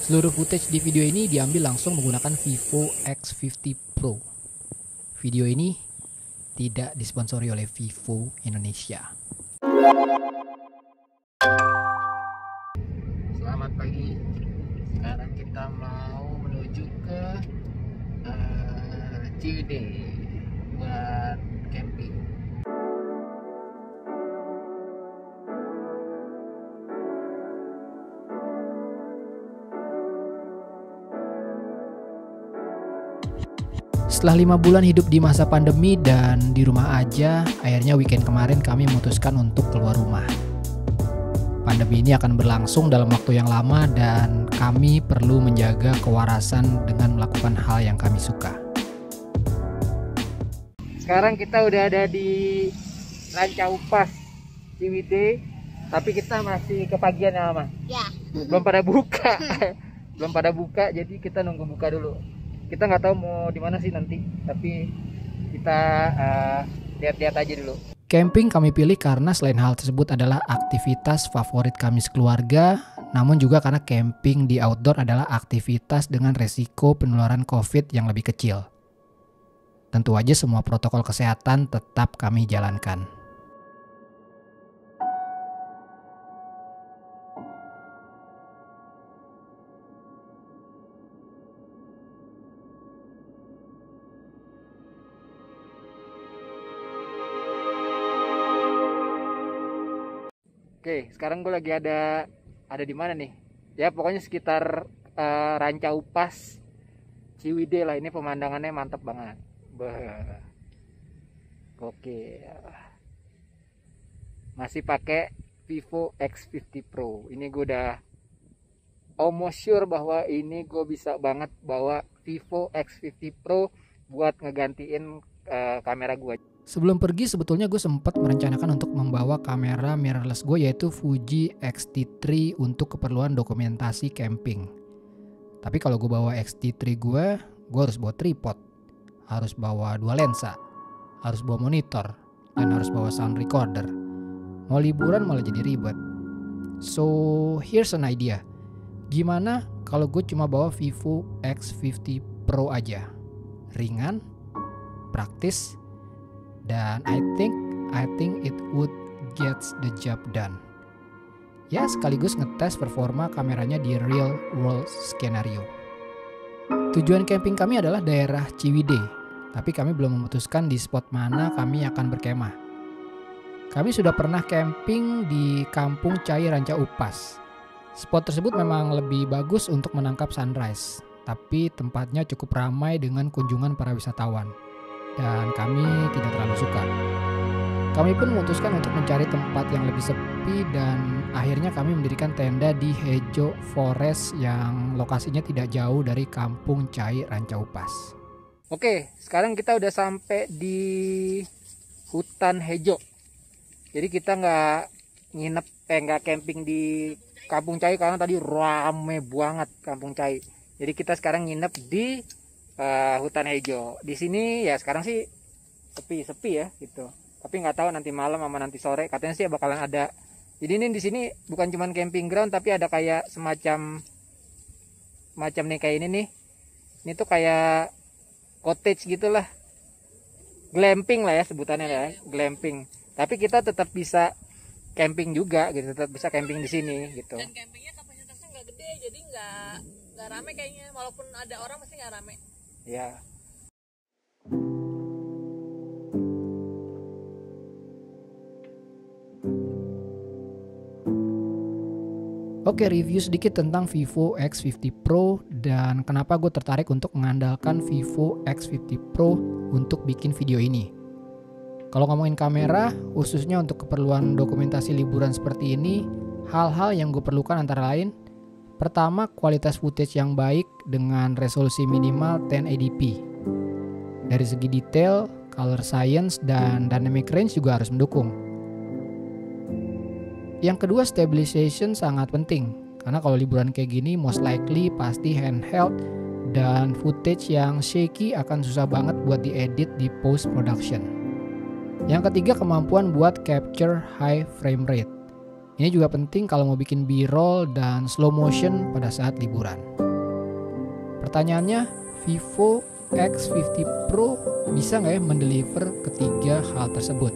Seluruh footage di video ini diambil langsung menggunakan Vivo X50 Pro. Video ini tidak disponsori oleh Vivo Indonesia. Selamat pagi. Sekarang kita mau menuju ke Ciwidey buat camping. Setelah 5 bulan hidup di masa pandemi dan di rumah aja, akhirnya weekend kemarin kami memutuskan untuk keluar rumah. Pandemi ini akan berlangsung dalam waktu yang lama dan kami perlu menjaga kewarasan dengan melakukan hal yang kami suka. Sekarang kita udah ada di Rancaupas, Ciwidey, tapi kita masih kepagian ya, Mama? Ya. Belum pada buka. Belum pada buka, jadi kita nunggu buka dulu. Kita nggak tahu mau di mana sih nanti, tapi kita lihat-lihat aja dulu. Camping kami pilih karena selain hal tersebut adalah aktivitas favorit kami sekeluarga, namun juga karena camping di outdoor adalah aktivitas dengan resiko penularan COVID yang lebih kecil. Tentu aja semua protokol kesehatan tetap kami jalankan. Oke, sekarang gue lagi ada di mana nih? Ya pokoknya sekitar Rancaupas, Ciwidey lah. Ini pemandangannya mantap banget. Oke, masih pakai Vivo X50 Pro. Ini gue udah almost sure bahwa ini gue bisa banget bawa Vivo X50 Pro buat ngegantiin kamera gue. Sebelum pergi sebetulnya gue sempat merencanakan untuk membawa kamera mirrorless gue yaitu Fuji X-T3 untuk keperluan dokumentasi camping. Tapi kalau gue bawa X-T3 gue harus bawa tripod, harus bawa 2 lensa, harus bawa monitor, dan harus bawa sound recorder. Mau liburan malah jadi ribet. So here's an idea. Gimana kalau gue cuma bawa Vivo X50 Pro aja? Ringan, praktis, dan I think it would get the job done. Ya sekaligus ngetes performa kameranya di real world scenario. Tujuan camping kami adalah daerah Ciwidey, tapi kami belum memutuskan di spot mana kami akan berkemah. Kami sudah pernah camping di Kampung Cai Rancaupas. Spot tersebut memang lebih bagus untuk menangkap sunrise, tapi tempatnya cukup ramai dengan kunjungan para wisatawan. Dan kami tidak terlalu suka. Kami pun memutuskan untuk mencari tempat yang lebih sepi dan akhirnya kami mendirikan tenda di Hejo Forest yang lokasinya tidak jauh dari Kampung Cai Rancaupas. Oke, sekarang kita udah sampai di hutan Hejo. Jadi kita nggak camping di Kampung Cai karena tadi rame banget Kampung Cai. Jadi kita sekarang nginep di hutan Hejo. Di sini ya sekarang sih sepi ya gitu. Tapi nggak tahu nanti malam sama nanti sore katanya sih bakalan ada. Jadi ini di sini bukan cuman camping ground tapi ada kayak semacam nih kayak ini nih. Ini tuh kayak cottage gitulah. Glamping lah ya sebutannya ya, glamping. Tapi kita tetap bisa camping juga gitu, tetap bisa camping di sini gitu. Dan campingnya kapasitasnya nggak gede, jadi nggak rame kayaknya. Walaupun ada orang pasti nggak rame. Ya. Oke, review sedikit tentang Vivo X50 Pro dan kenapa gue tertarik untuk mengandalkan Vivo X50 Pro untuk bikin video ini. Kalau ngomongin kamera, khususnya untuk keperluan dokumentasi liburan seperti ini, hal-hal yang gue perlukan antara lain: pertama, kualitas footage yang baik dengan resolusi minimal 1080p. Dari segi detail, color science, dan dynamic range juga harus mendukung. Yang kedua, stabilization sangat penting. Karena kalau liburan kayak gini, most likely pasti handheld dan footage yang shaky akan susah banget buat diedit di post production. Yang ketiga, kemampuan buat capture high frame rate. Ini juga penting kalau mau bikin B-roll dan slow motion pada saat liburan. Pertanyaannya, Vivo X50 Pro bisa nggak ya mendeliver ketiga hal tersebut?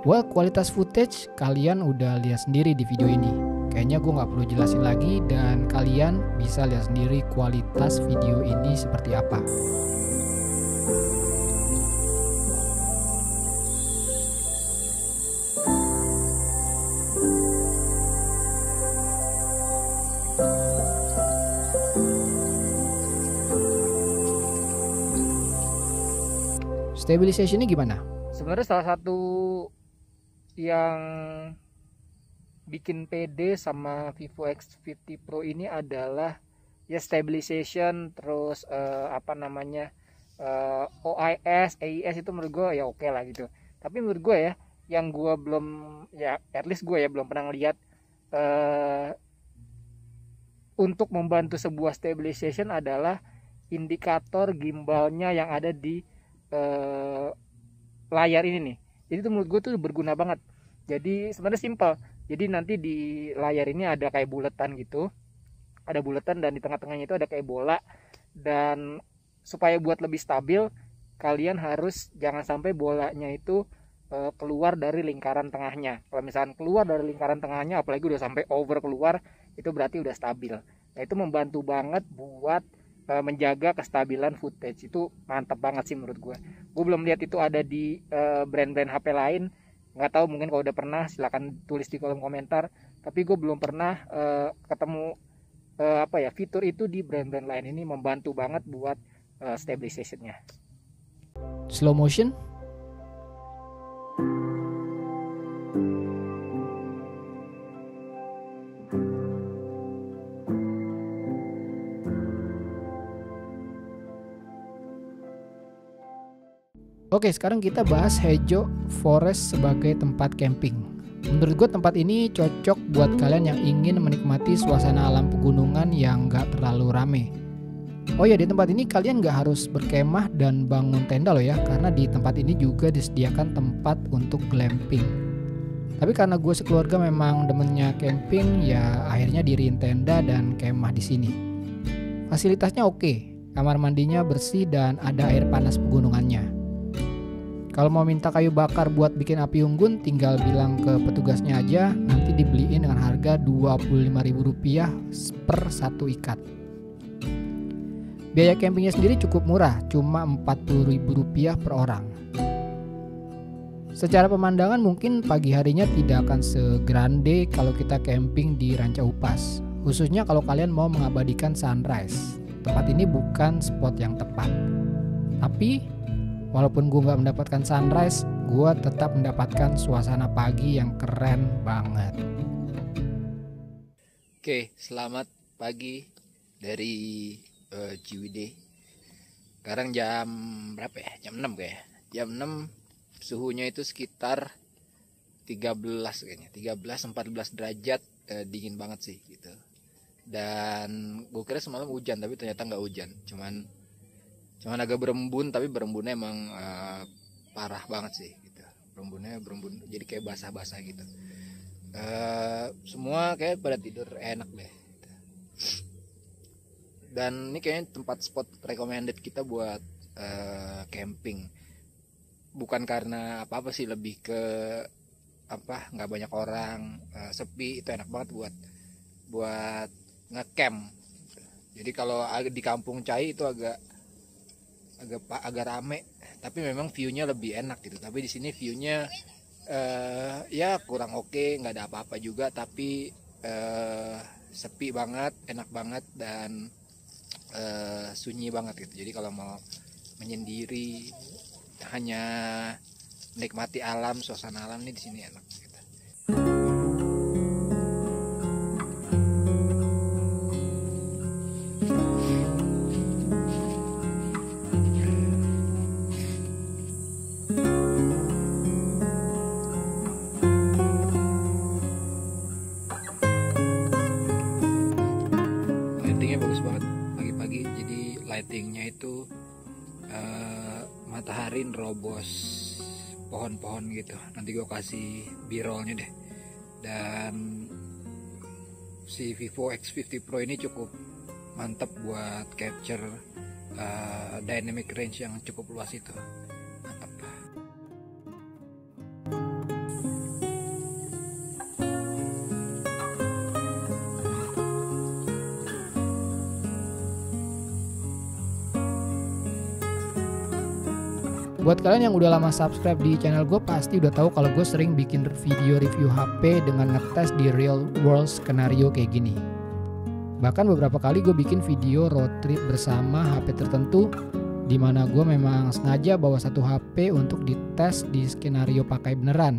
Well, kualitas footage kalian udah lihat sendiri di video ini. Kayaknya gue nggak perlu jelasin lagi dan kalian bisa lihat sendiri kualitas video ini seperti apa. Stabilizationnya gimana? Sebenarnya salah satu yang bikin pede sama Vivo X50 Pro ini adalah ya stabilization, terus OIS, AIS itu menurut gue ya oke lah gitu. Tapi menurut gue ya, yang gue belum, ya at least gue ya belum pernah ngeliat untuk membantu sebuah stabilization adalah indikator gimbalnya yang ada di layar ini nih. Jadi itu menurut gue tuh berguna banget. Jadi sebenarnya simpel. Jadi nanti di layar ini ada kayak buletan gitu, ada buletan dan di tengah-tengahnya itu ada kayak bola. Dan supaya buat lebih stabil, kalian harus jangan sampai bolanya itu keluar dari lingkaran tengahnya. Kalau misalkan keluar dari lingkaran tengahnya, apalagi udah sampai over keluar, itu berarti udah stabil. Nah itu membantu banget buat menjaga kestabilan footage. Itu mantap banget sih menurut gue. Gue belum lihat itu ada di brand-brand HP lain. Nggak tahu, mungkin kalau udah pernah silahkan tulis di kolom komentar. Tapi gue belum pernah ketemu fitur itu di brand-brand lain. Ini membantu banget buat stabilizationnya. Slow motion? Oke, sekarang kita bahas Hejo Forest sebagai tempat camping. Menurut gue tempat ini cocok buat kalian yang ingin menikmati suasana alam pegunungan yang gak terlalu rame. Oh ya, di tempat ini kalian gak harus berkemah dan bangun tenda loh ya, karena di tempat ini juga disediakan tempat untuk glamping. Tapi karena gue sekeluarga memang demennya camping, ya akhirnya diriin tenda dan kemah di sini. Fasilitasnya oke, kamar mandinya bersih dan ada air panas pegunungannya. Kalau mau minta kayu bakar buat bikin api unggun, tinggal bilang ke petugasnya aja, nanti dibeliin dengan harga Rp25.000 per satu ikat. Biaya campingnya sendiri cukup murah, cuma Rp40.000 per orang. Secara pemandangan mungkin pagi harinya tidak akan segrande kalau kita camping di Ranca Upas, khususnya kalau kalian mau mengabadikan sunrise. Tempat ini bukan spot yang tepat. Tapi walaupun gue gak mendapatkan sunrise, gue tetap mendapatkan suasana pagi yang keren banget. Oke, selamat pagi dari Ciwidey. Sekarang jam berapa ya? Jam 6 kayak. Jam 6, suhunya itu sekitar 13 kayaknya. 13-14 derajat, dingin banget sih gitu. Dan gue kira semalam hujan, tapi ternyata gak hujan. Cuman agak berembun, tapi berembunnya emang parah banget sih gitu. Berembun jadi kayak basah-basah gitu. Semua kayak pada tidur enak deh gitu. Dan ini kayaknya tempat spot recommended kita buat camping. Bukan karena apa-apa sih, lebih ke nggak banyak orang, sepi, itu enak banget buat ngecamp. Jadi kalau di Kampung Cai itu agak rame, tapi memang view-nya lebih enak gitu. Tapi di sini view-nya ya kurang oke, nggak ada apa-apa juga, tapi sepi banget, enak banget, dan sunyi banget gitu. Jadi kalau mau menyendiri, hanya menikmati alam, suasana alam nih, di sini enak gitu. Lightingnya bagus banget pagi-pagi. Jadi lightingnya itu matahari nerobos pohon-pohon gitu. Nanti gue kasih B-rollnya deh. Dan si Vivo X50 Pro ini cukup mantap buat capture dynamic range yang cukup luas itu. Mantap. Buat kalian yang udah lama subscribe di channel gue pasti udah tahu kalau gue sering bikin video review HP dengan ngetes di real world skenario kayak gini. Bahkan beberapa kali gue bikin video road trip bersama HP tertentu, di mana gue memang sengaja bawa satu HP untuk dites di skenario pakai beneran,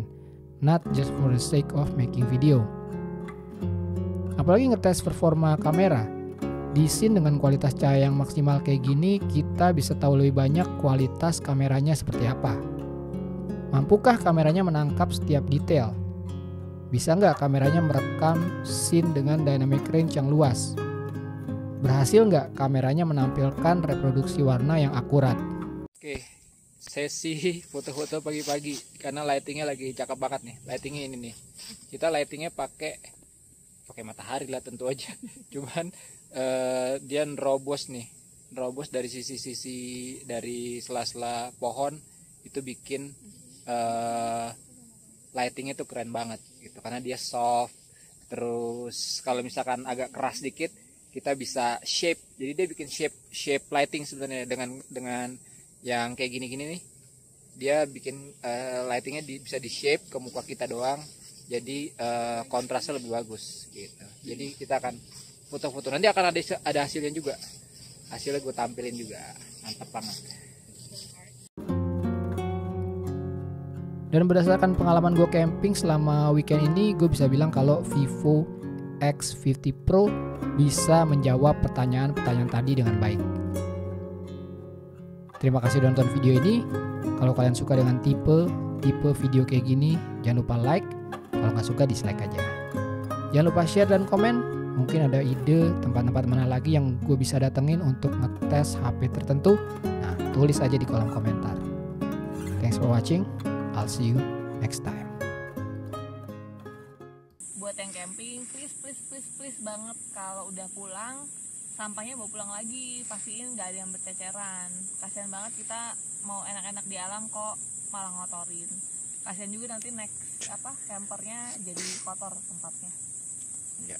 not just for the sake of making video. Apalagi ngetes performa kamera. Di scene dengan kualitas cahaya yang maksimal kayak gini, kita bisa tahu lebih banyak kualitas kameranya seperti apa. Mampukah kameranya menangkap setiap detail? Bisa nggak kameranya merekam scene dengan dynamic range yang luas? Berhasil nggak kameranya menampilkan reproduksi warna yang akurat? Oke, sesi foto-foto pagi-pagi karena lightingnya lagi cakep banget nih. Lightingnya ini nih. Kita lightingnya pakai matahari lah tentu aja. Cuman dia nerobos dari sisi-sisi dari sela-sela pohon itu bikin lightingnya tuh keren banget gitu karena dia soft. Terus kalau misalkan agak keras dikit kita bisa shape, jadi dia bikin shape lighting sebenarnya dengan yang kayak gini-gini nih, dia bikin lightingnya bisa di shape ke muka kita doang, jadi kontrasnya lebih bagus gitu. Jadi kita akan foto-foto, nanti akan ada hasilnya juga, hasilnya gue tampilin juga, mantap banget. Dan berdasarkan pengalaman gue camping selama weekend ini, gue bisa bilang kalau Vivo X50 Pro bisa menjawab pertanyaan-pertanyaan tadi dengan baik. Terima kasih udah nonton video ini. Kalau kalian suka dengan tipe video kayak gini, jangan lupa like. Kalau nggak suka dislike aja. Jangan lupa share dan komen. Mungkin ada ide tempat-tempat mana lagi yang gue bisa datengin untuk ngetes HP tertentu. Nah, tulis aja di kolom komentar. Thanks for watching. I'll see you next time. Buat yang camping, please banget kalau udah pulang sampahnya bawa pulang lagi, pastiin nggak ada yang berceceran. Kasian banget, kita mau enak-enak di alam kok malah ngotorin. Kasian juga nanti next campernya jadi kotor tempatnya. Ya.